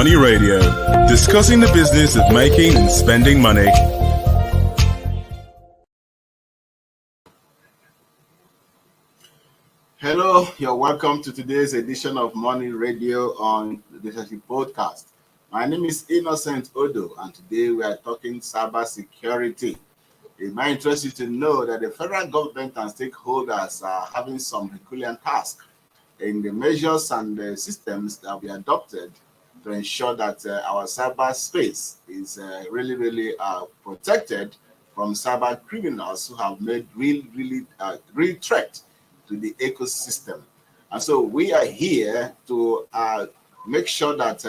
Money Radio, discussing the business of making and spending money. Hello, you're welcome to today's edition of Money Radio on the podcast. My name is Innocent Odo, and today we are talking cyber security. It might interest you to know that the federal government and stakeholders are having some Herculean tasks in the measures and the systems that we adopted to ensure that our cyberspace is really protected from cyber criminals who have made real threat to the ecosystem. And so we are here to make sure that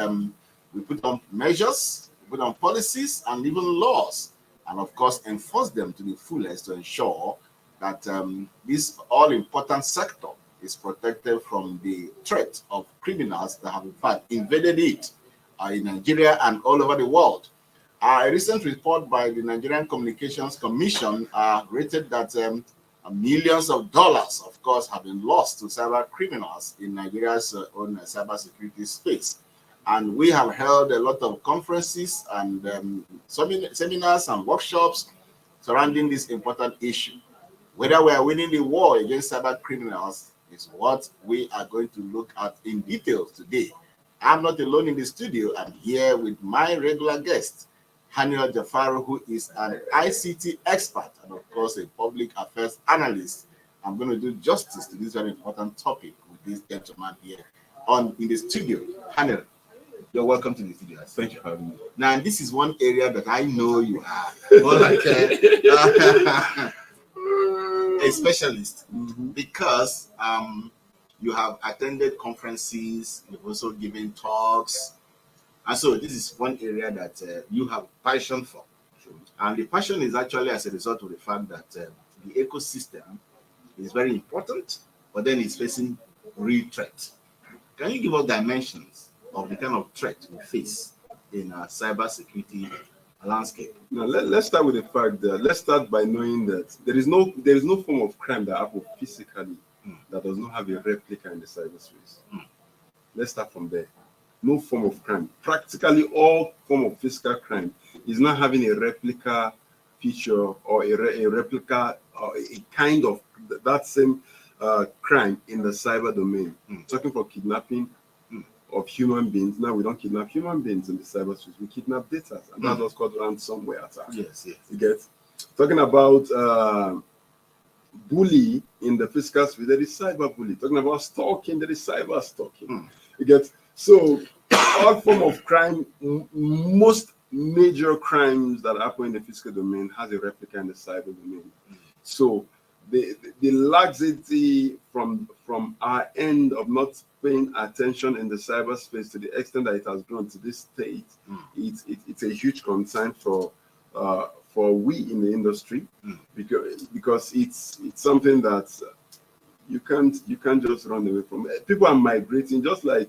we put on measures, we put on policies and even laws, and of course enforce them to the fullest to ensure that this all-important sector is protected from the threat of criminals that have in fact invaded it in Nigeria and all over the world. A recent report by the Nigerian Communications Commission rated that millions of dollars, of course, have been lost to cyber criminals in Nigeria's own cybersecurity space. And we have held a lot of conferences and seminars and workshops surrounding this important issue. Whether we are winning the war against cyber criminals is what we are going to look at in detail today. I'm not alone in the studio. I'm here with my regular guest, Haniel Jafaru, who is an ICT expert and, of course, a public affairs analyst. I'm going to do justice to this very important topic with this gentleman here in the studio. Haniel, you're welcome to the studio. Thank you for having me. Now, this is one area that I know you are more like a specialist, because you have attended conferences, you've also given talks, and so this is one area that you have passion for. And the passion is actually as a result of the fact that the ecosystem is very important, but then it's facing real threat. Can you give us dimensions of the kind of threat we face in our cyber security landscape? Now, let's start with the fact that let's start by knowing that there is no form of crime that happens physically that does not have a replica in the cyberspace. Let's start from there. No form of crime. Practically all form of physical crime is not having a replica feature or a replica or a kind of that same crime in the cyber domain. Talking for kidnapping of human beings. Now we don't kidnap human beings in the cyberspace. We kidnap data, and that's what's called ransomware attack. Yes. You get? Talking about bully in the physical space, there is cyber bully. Talking about stalking, there is cyber stalking. You get? So all form of crime, most major crimes that happen in the physical domain has a replica in the cyber domain. So the laxity from our end of not paying attention in the cyberspace to the extent that it has grown to this state, it's a huge concern for we in the industry, because it's something that you can't just run away from. People are migrating, just like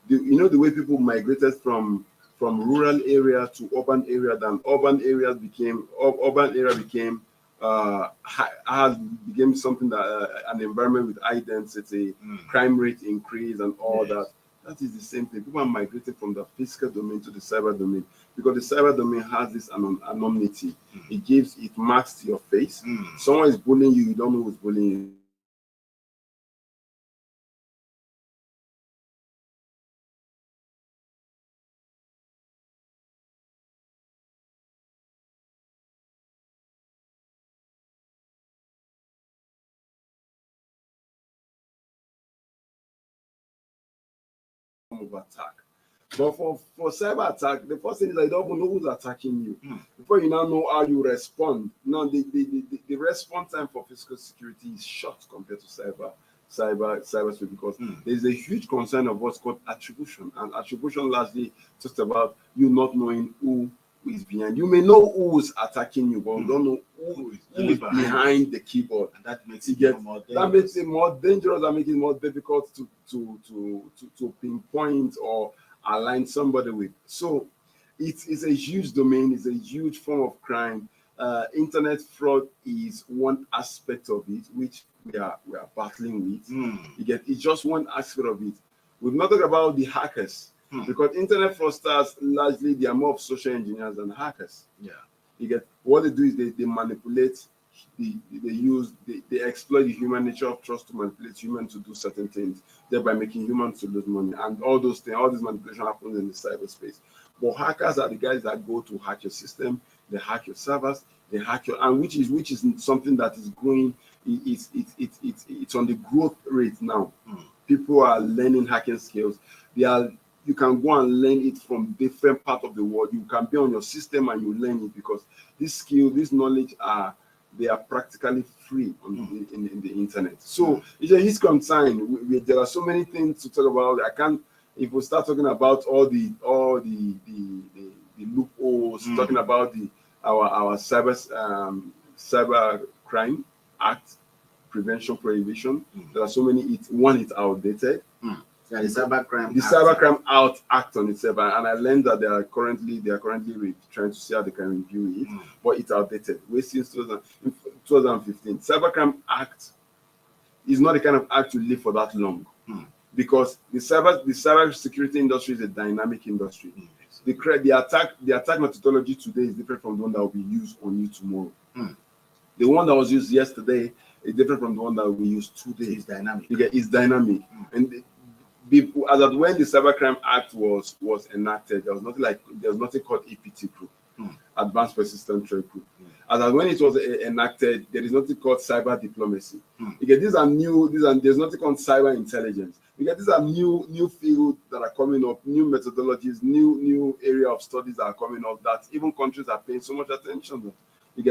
the way people migrated from rural area to urban area. Then urban area became something that an environment with high density, crime rate increase, and all that. That is the same thing. People are migrating from the physical domain to the cyber domain, because the cyber domain has this anonymity. It marks to your face. Someone is bullying you, you don't know who's bullying you. Of attack. But for cyber attack, the first thing is I don't even know who's attacking you. Before you now know how you respond. Now the response time for physical security is short compared to cyberspace, because there's a huge concern of what's called attribution, and attribution largely just about you not knowing who is behind. You may know who's attacking you, but you don't know who is behind the keyboard, and that makes it more dangerous. That makes it more difficult to pinpoint or align somebody with. So it's a huge domain. It's a huge form of crime. Internet fraud is one aspect of it, which we are battling with. It's just one aspect of it. We've not talked about the hackers. Because internet fraudsters largely they are more of social engineers than hackers. Yeah. You get what they do is they manipulate, they exploit the human nature of trust to manipulate humans to do certain things, thereby making humans to lose money. And all those things, all this manipulation happens in the cyberspace. But hackers are the guys that go to hack your system, they hack your servers, they hack your, and which is something that is growing. It's on the growth rate now. People are learning hacking skills. You can go and learn it from different parts of the world. You can be on your system and you learn it, because this skill, this knowledge they are practically free on in the internet. So it's a huge concern. There are so many things to talk about. I can't, if we start talking about all the loopholes, talking about our cybercrime act, prevention, prohibition. There are so many. It's outdated. Yeah, the Cybercrime Cybercrime act on itself, and I learned that they are currently trying to see how they can review it, but it's outdated. Way since 2015. Cybercrime Act is not the kind of act to live for that long, because the cyber security industry is a dynamic industry. The attack methodology today is different from the one that will be used on you tomorrow. The one that was used yesterday is different from the one that will be used today. It's dynamic. It's dynamic, and as at when the Cybercrime Act was enacted, there was nothing called APT group, Advanced Persistent Threat Group. As at when it was enacted, there is nothing called cyber diplomacy. These are new. There's nothing called cyber intelligence. These are new fields that are coming up, new methodologies, new area of studies that are coming up that even countries are paying so much attention to.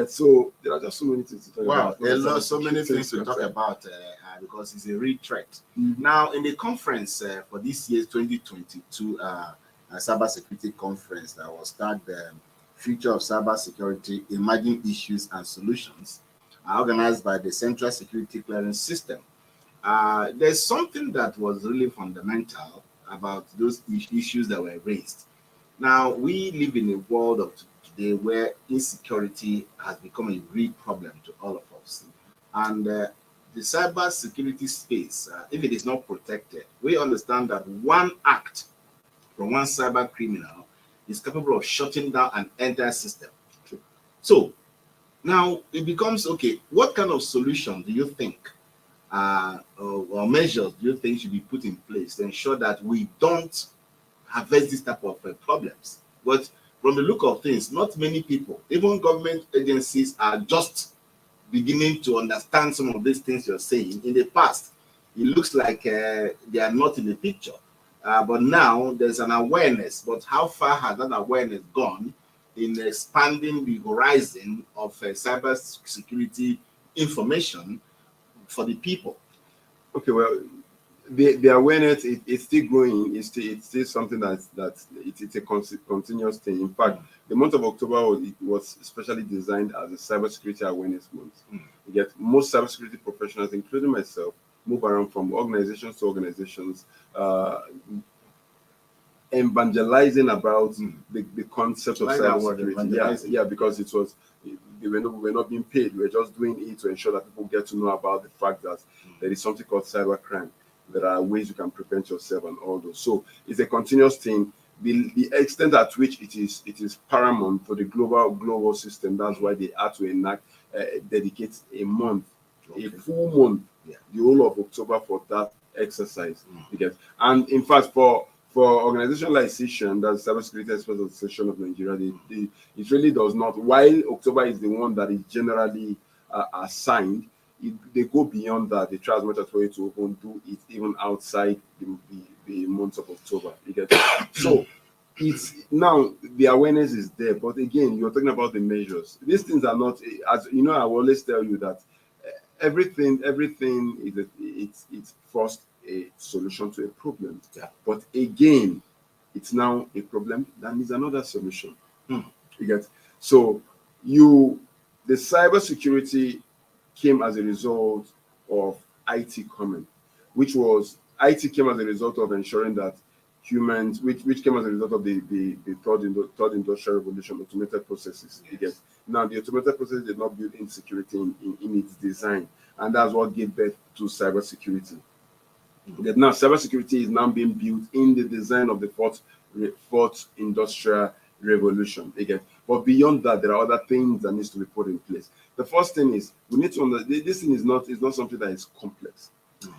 So there are just so many things to talk about. There are so many things to talk about because it's a real threat. Now, in the conference for this year's 2022 cybersecurity conference that was tagged Future of Cybersecurity, Emerging Issues and Solutions, organized by the Central Securities Clearing System, there's something that was really fundamental about those issues that were raised. Now, we live in a world of today where insecurity has become a real problem to all of us. And the cyber security space, if it is not protected, we understand that one act from one cyber criminal is capable of shutting down an entire system. So now it becomes, okay, what kind of solution do you think or measures do you think should be put in place to ensure that we don't harvest this type of problems? But from the look of things, not many people, even government agencies, are just beginning to understand some of these things you're saying. In the past, it looks like they are not in the picture. But now there's an awareness. But how far has that awareness gone in expanding the horizon of cyber security information for the people? Okay, well, the awareness it's still growing. It's still something that it's a continuous thing. In fact, the month of October was especially designed as a cybersecurity awareness month. Yet most cybersecurity professionals, including myself, move around from organizations to organizations, evangelizing about the concept of cybersecurity. Yeah, because we're not being paid. We're just doing it to ensure that people get to know about the fact that there is something called cybercrime. There are ways you can prevent yourself and all those. So it's a continuous thing. The extent at which it is paramount for the global system. That's why they had to dedicate a month, a full month, the whole of October for that exercise. And in fact, for organizations like CSCS, that's Cybersecurity Experts Association of Nigeria, it really does not. While October is the one that is generally assigned, they go beyond that. They try as much as possible to even do it even outside the months of October. So it's now the awareness is there, but again, you're talking about the measures. These things are not, as you know, I will always tell you that everything it's first a solution to a problem. But again, it's now a problem that needs another solution. So the cybersecurity came as a result of IT coming, which came as a result of ensuring that humans, which came as a result of the third industrial revolution, automated processes. Now the automated process did not build insecurity in its design, and that's what gave birth to cybersecurity. That now cybersecurity is now being built in the design of the fourth industrial revolution. Again, but beyond that, there are other things that needs to be put in place. The first thing is we need to understand this thing is not something that is complex.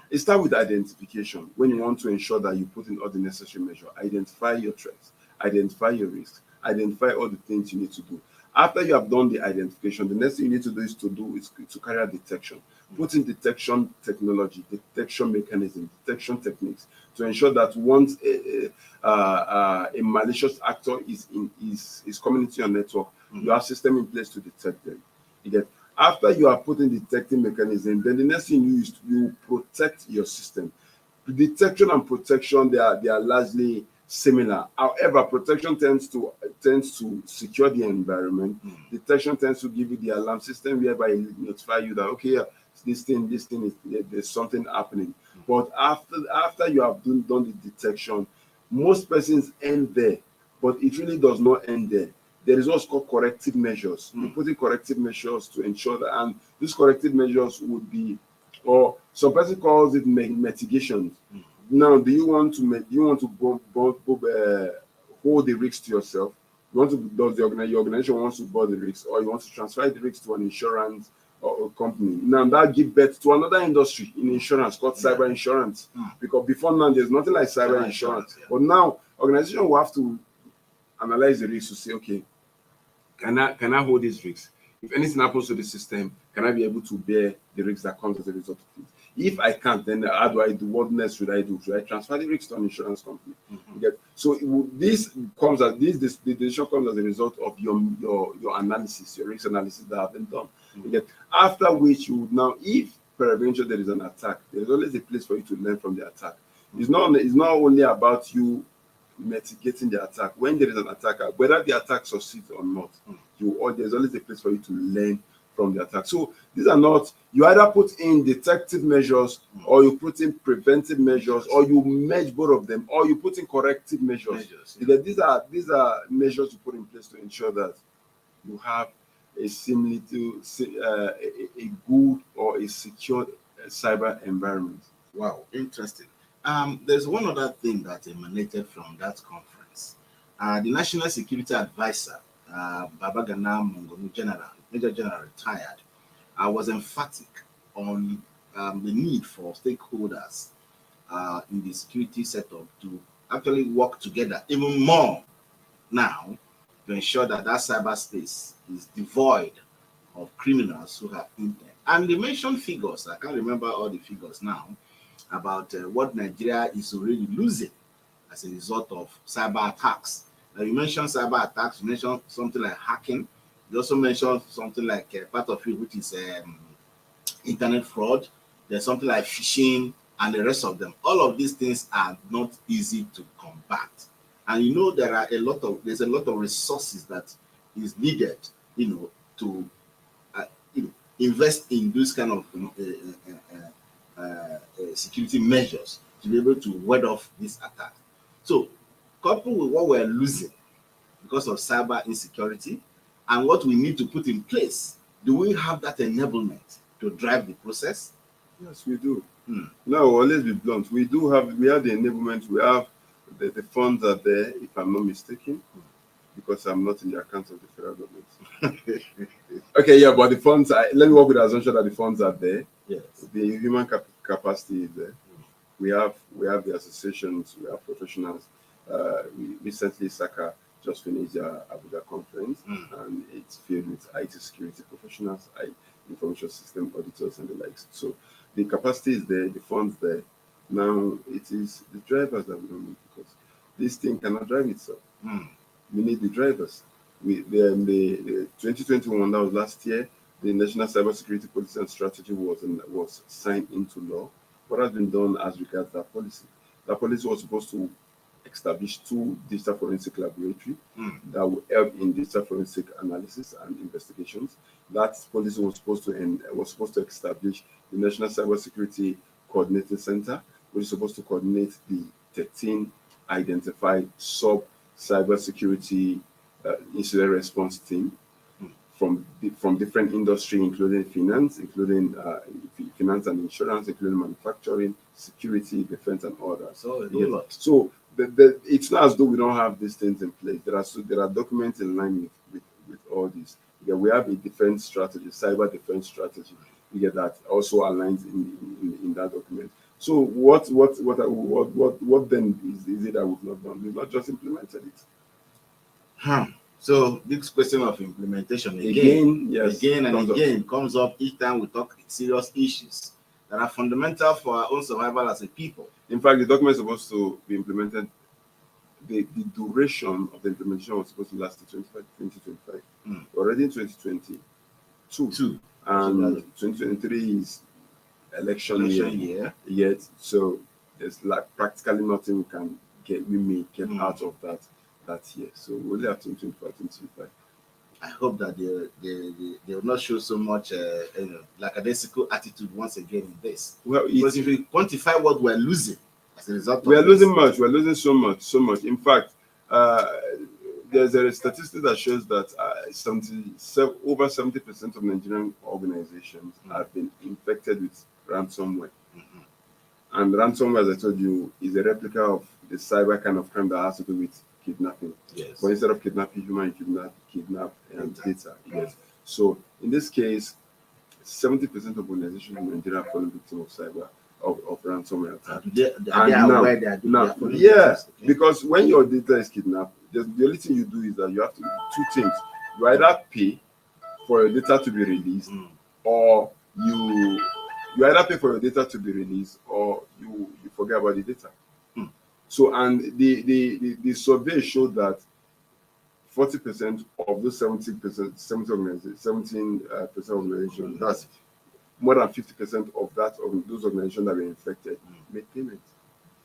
It starts with identification. When you want to ensure that you put in all the necessary measures, identify your threats, identify your risks, identify all the things you need to do. After you have done the identification, the next thing you need to do is to carry out detection. Put in detection technology, detection mechanism, detection techniques to ensure that once a malicious actor is coming into your network, you have system in place to detect them. After you are putting detecting mechanism, then the next thing is you protect your system. Detection and protection, they are largely similar. However, protection tends to secure the environment. Detection tends to give you the alarm system whereby it notify you that okay, this thing is there's something happening. But after you have done the detection, most persons end there, but it really does not end there. There is what's called corrective measures. You put in corrective measures to ensure that, and these corrective measures would be, or some person calls it mitigation. Now, do you want to hold the risk to yourself? Does your organization wants to bear the risk, or you want to transfer the risk to an insurance or a company? Now that gives birth to another industry in insurance called cyber insurance. Because before now, there's nothing like cyber insurance. But now, organizations will have to analyze the risk to say, okay, can I hold these risks? If anything happens to the system, can I be able to bear the risk that comes as a result of it? If I can't, then how do I do? What next should I do? Should I transfer the risk to an insurance company? So this decision comes as a result of your analysis, your risk analysis that have been done. After which you would now, if peradventure there is an attack, there is always a place for you to learn from the attack. It's not only about you mitigating the attack. When there is an attacker, whether the attack succeeds or not, there's always a place for you to learn from the attack. So these are not, you either put in detective measures or you put in preventive measures, or you merge both of them, or you put in corrective measures. These are measures you put in place to ensure that you have a good or a secure cyber environment. Wow, interesting. There's one other thing that emanated from that conference. The National Security Advisor, Babagana Mongomu Major General retired, was emphatic on the need for stakeholders in the security setup to actually work together even more now to ensure that cyberspace is devoid of criminals who have intent. And they mentioned figures, I can't remember all the figures now, about what Nigeria is already losing as a result of cyber attacks. Now, you mentioned cyber attacks, you mentioned something like hacking, you also mentioned something like part of it, which is internet fraud. There's something like phishing and the rest of them. All of these things are not easy to combat. And you know, there's a lot of resources that is needed, to invest in this kind of security measures to be able to ward off this attack. So, coupled with what we're losing because of cyber insecurity and what we need to put in place, do we have that enablement to drive the process? Yes, we do. Now, let's be blunt. We have the enablement. We have the funds are there, if I'm not mistaken, because I'm not in the account of the federal government. Okay, yeah, but the funds, let me work with the assumption that the funds are there. Yes. The human capacity is there. We have the associations, we have professionals. We recently, SACA just finished their Abuja conference, and it's filled with IT security professionals, information system auditors, and the likes. So the capacity is there, the funds there. Now it is the drivers that we don't need, because this thing cannot drive itself. We need the drivers. The 2021, that was last year, the National Cybersecurity Policy and Strategy was signed into law. What has been done as regards that policy? That policy was supposed to establish 2 digital forensic laboratories that will help in digital forensic analysis and investigations. That policy was supposed to establish the National Cybersecurity Coordinating Center, which is supposed to coordinate the 13 identified sub-cybersecurity incident response team from different industry, including finance, finance and insurance, including manufacturing, security, defense, and others. So So it's not as though we don't have these things in place. There are documents in line with all this. Yeah, we have a defense strategy, cyber defense strategy. You get that also aligns in that document. So what then is it that we've not done? We've not just implemented it. So this question of implementation again comes up each time we talk serious issues that are fundamental for our own survival as a people. In fact, the document is supposed to be implemented. The duration of the implementation was supposed to last to 2025. We're already in 2022. And 2023 is election year. Yet, so there's like practically nothing we may get out of that year. So we only have 2025. I hope that they will not show so much lackadaisical attitude once again in this. Well, because if we quantify what we're losing as a result, we are losing much. We're losing so much. In fact, there's a statistic that shows that over 70% of Nigerian organizations have been infected with ransomware. And ransomware, as I told you, is a replica of the cyber kind of crime that has to do with kidnapping. Yes. But instead of kidnapping human, you kidnap data. Yes. So in this case, 70% of organizations in Nigeria are falling victim of cyber of ransomware attack. Because when your data is kidnapped, the only thing you do is that you have to do two things. You either pay for your data to be released, or you either pay for your data to be released, or you forget about the data. So, and the survey showed that 40% of those 17% organizations, that's more than 50% of those organizations that were infected made payment.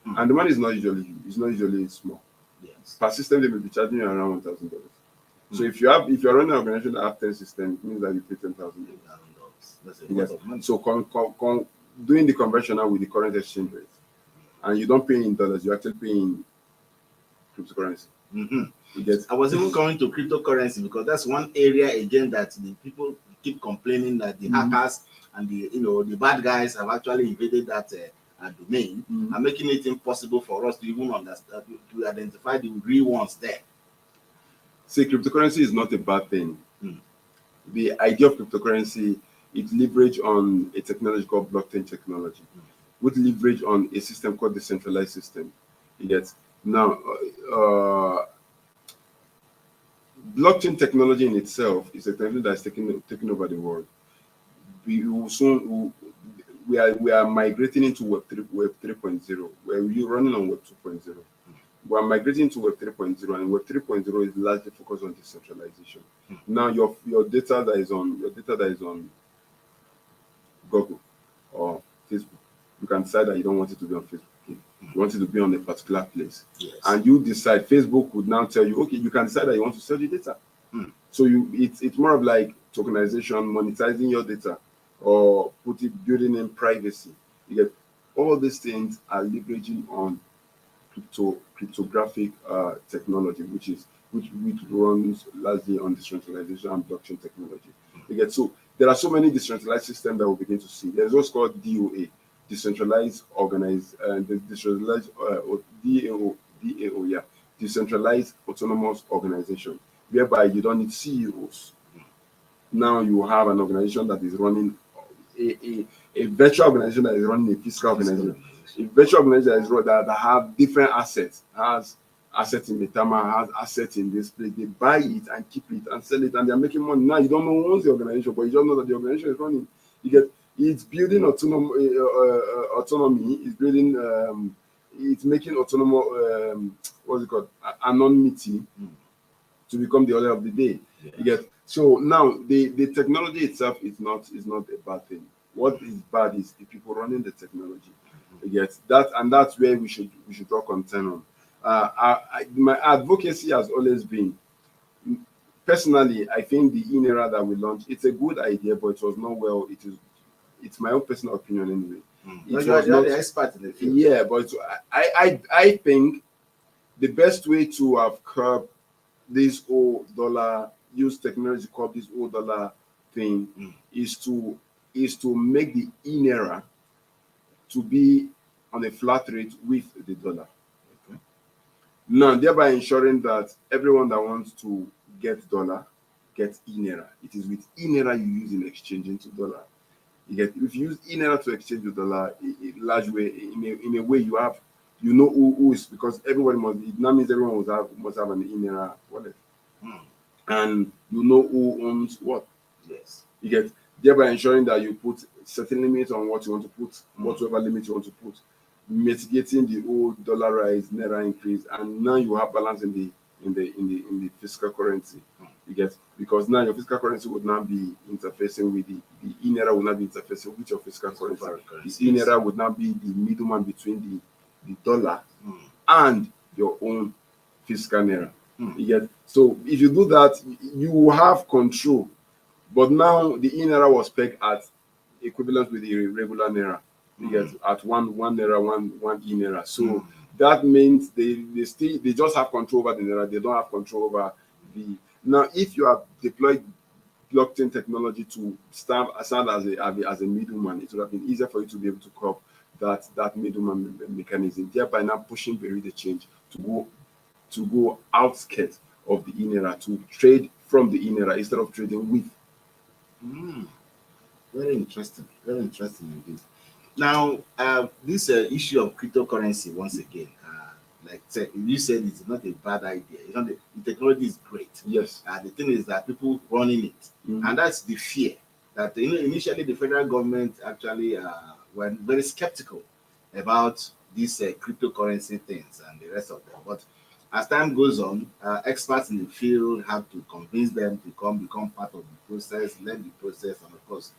And the money is not usually small. Yes. Per system, they may be charging you around $1,000. So if you're running an organization that have 10 systems, it means that you pay $10,000. That's a lot of money. So doing the conversion now with the current exchange rate, and you don't pay in dollars, you actually pay in cryptocurrency. I was even coming to cryptocurrency because that's one area again that the people keep complaining that the hackers and the bad guys have actually invaded that domain and making it impossible for us to even understand, to identify the real ones there. See, cryptocurrency is not a bad thing. The idea of cryptocurrency is leverage on a technology called blockchain technology, with leverage on a system called the centralized system. Now, blockchain technology in itself is a technology that is taking over the world. We are migrating into Web 3.0, where we're running on Web 2.0. We are migrating to Web 3.0, and Web 3.0 is largely focused on decentralization. Now, your data that is on Google or Facebook, you can decide that you don't want it to be on Facebook. You want it to be on a particular place. Yes. And you decide, Facebook would now tell you, okay, you can decide that you want to sell the data. So it's more of like tokenization, monetizing your data, or building in privacy. You get all these things are leveraging on cryptographic technology, which runs largely on decentralization and blockchain technology. So there are so many decentralized systems that we'll begin to see. There's what's called DOA, decentralized organized, decentralized decentralized autonomous organization, whereby you don't need CEOs. Now you have an organization that is running a virtual organization that is running a physical organization. A virtual organization that have different assets, has assets in Metama, has assets in this place. They buy it and keep it and sell it, and they're making money. Now you don't know who owns the organization, but you just know that the organization is running. It's building autonomy. It's building. It's making autonomous. What's it called? Anonymity to become the order of the day. Yes. So now the technology itself is not a bad thing. What is bad is the people running the technology. That, and that's where we should draw concern on. My advocacy has always been, personally, I think the INERA that we launched, it's a good idea, but it was not well. It's my own personal opinion anyway. You're the expert in the field. Yeah, but I think the best way to have curbed this whole dollar use technology called this old dollar thing is to make the INERA to be on a flat rate with the dollar. Okay. Now, thereby ensuring that everyone that wants to get dollar gets INERA. It is with INERA you use in exchanging to dollar. If you use INERA to exchange the dollar, in large way, in a way, you know who is, because everybody must. It now means everyone must have an INERA wallet, and you know who owns what. Yes. Thereby ensuring that you put certain limits on what you want to put, whatever limit you want to put, mitigating the old dollarized naira increase, and now you have balance in the fiscal currency. Because now your fiscal currency would not be interfacing with the INERA would not be interfacing with your fiscal currency. The INERA would not be the middleman between the dollar and your own fiscal naira. So if you do that, you will have control. But now the INERA was pegged at equivalent with the regular naira. At one naira, one INERA. So that means they just have control over the naira. They don't have control over the. Now, if you have deployed blockchain technology to stand as a middleman, it would have been easier for you to be able to curb that middleman mechanism, thereby now pushing the change to go outskirts of the INERA, to trade from the INERA instead of trading with. Very interesting indeed. Now, this issue of cryptocurrency, once again, like you said, it's not a bad idea. The technology is great. Yes. The thing is that people running it, and that's the fear that initially the federal government actually were very skeptical about these cryptocurrency things and the rest of them. But as time goes on, experts in the field have to convince them to become part of the process, learn the process, and of course,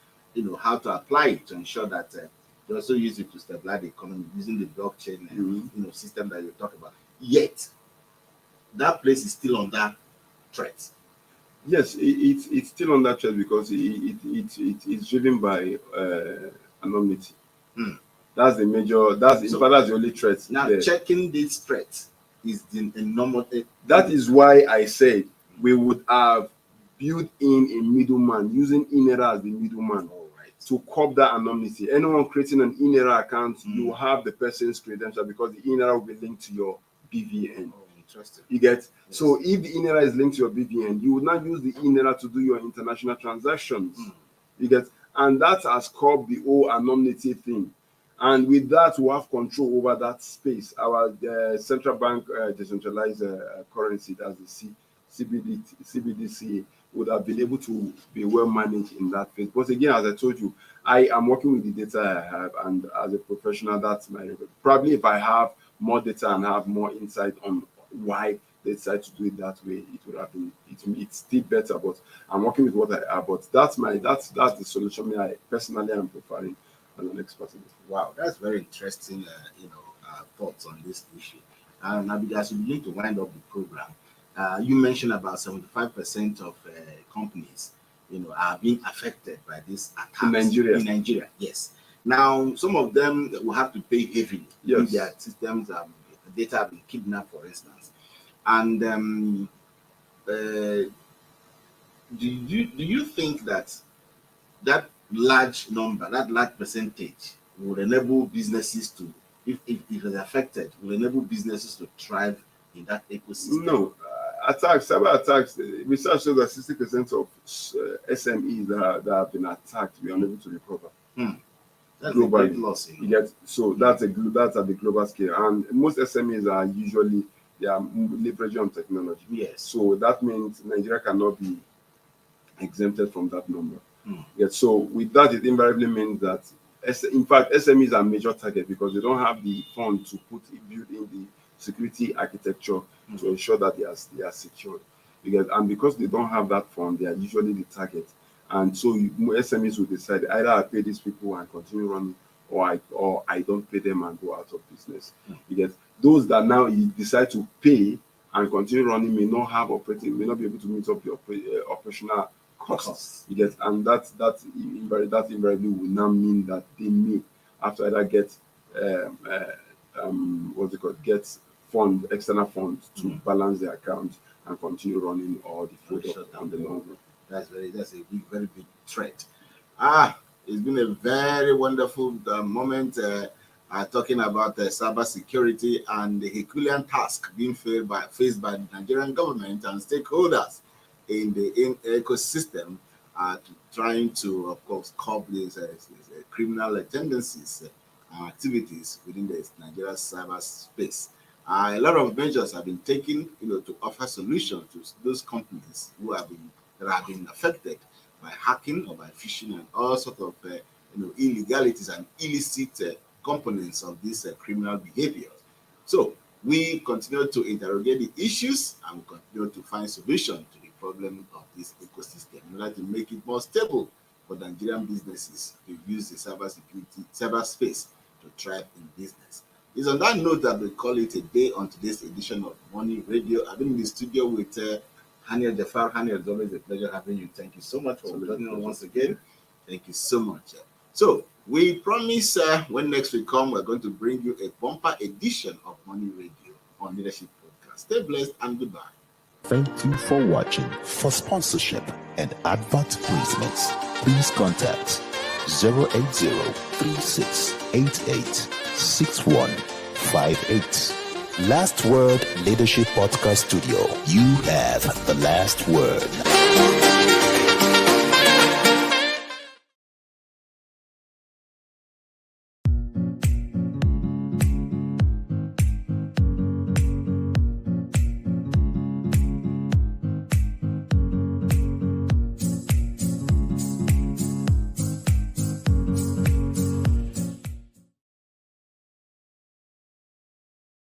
how to apply it to ensure that they also use it to stabilize the economy using the blockchain system that you talk about. Yet, that place is still under threat. Yes, it's still under threat because it's driven by anonymity. That's the major. That's the only threat. Now, there. Checking this threat is the enormous. That is why I said we would have built in a middleman using INERA as the middleman. To curb that anonymity. Anyone creating an INERA account, you have the person's credential because the INERA will be linked to your BVN. Interesting. Yes. So if the INERA is linked to your BVN, you would not use the INERA to do your international transactions. And that has curbed the whole anonymity thing. And with that, we have control over that space. Our central bank decentralized currency, that's the CBDC, would have been able to be well managed in that phase. But again, as I told you, I am working with the data I have, and as a professional, that's my record. Probably if I have more data and have more insight on why they decide to do it that way, it would have been it's still better. But I'm working with what I have. But that's the solution I personally am preferring as an expert in it. Wow, that's very interesting. Thoughts on this issue. And as we begin to wind up the program, you mentioned about 75% of companies, are being affected by this attack in Nigeria. Yes. Now, some of them will have to pay heavily. Yes. If their systems data have been kidnapped, for instance. And do you think that large number, that large percentage, will enable businesses to, if it's affected, will enable businesses to thrive in that ecosystem? No. Cyber attacks, research shows that 60% of SMEs that have been attacked were unable to recover. That's globally. A great loss. So that's at the global scale, and most SMEs are usually leveraging on technology. Yes. So that means Nigeria cannot be exempted from that number. So with that, it invariably means that, in fact, SMEs are a major target because they don't have the fund to build in the security architecture to ensure that they are secured. And because they don't have that fund, they are usually the target. And so SMEs will decide either I pay these people and continue running, or I don't pay them and go out of business. Those that now decide to pay and continue running may not be able to meet up the operational costs. And that invariably will now mean that they may have to either get external funds to balance their account and continue running all the food Shut on the down. long run. That's a very big threat. It's been a very wonderful moment talking about cyber security and the Herculean task being faced by the Nigerian government and stakeholders in the ecosystem, trying to, of course, curb these criminal tendencies and activities within the Nigerian cyber space. A lot of measures have been taken, to offer solutions to those companies that have been affected by hacking or by phishing and all sorts of illegalities and illicit components of this criminal behavior. So we continue to interrogate the issues and we continue to find solutions to the problem of this ecosystem in order to make it more stable for Nigerian businesses to use the cyber space to thrive in business. It's on that note that we call it a day on today's edition of Money Radio. I've been in the studio with Haniel Jafar. Haniel, it's always a pleasure having you. Thank you so much for joining us once again. Thank you so much. So we promise when next we come, we're going to bring you a bumper edition of Money Radio on Leadership Podcast. Stay blessed and goodbye. Thank you for watching. For sponsorship and advert placements, please contact 080-3688-6158. Last Word Leadership Podcast Studio. You have the last word.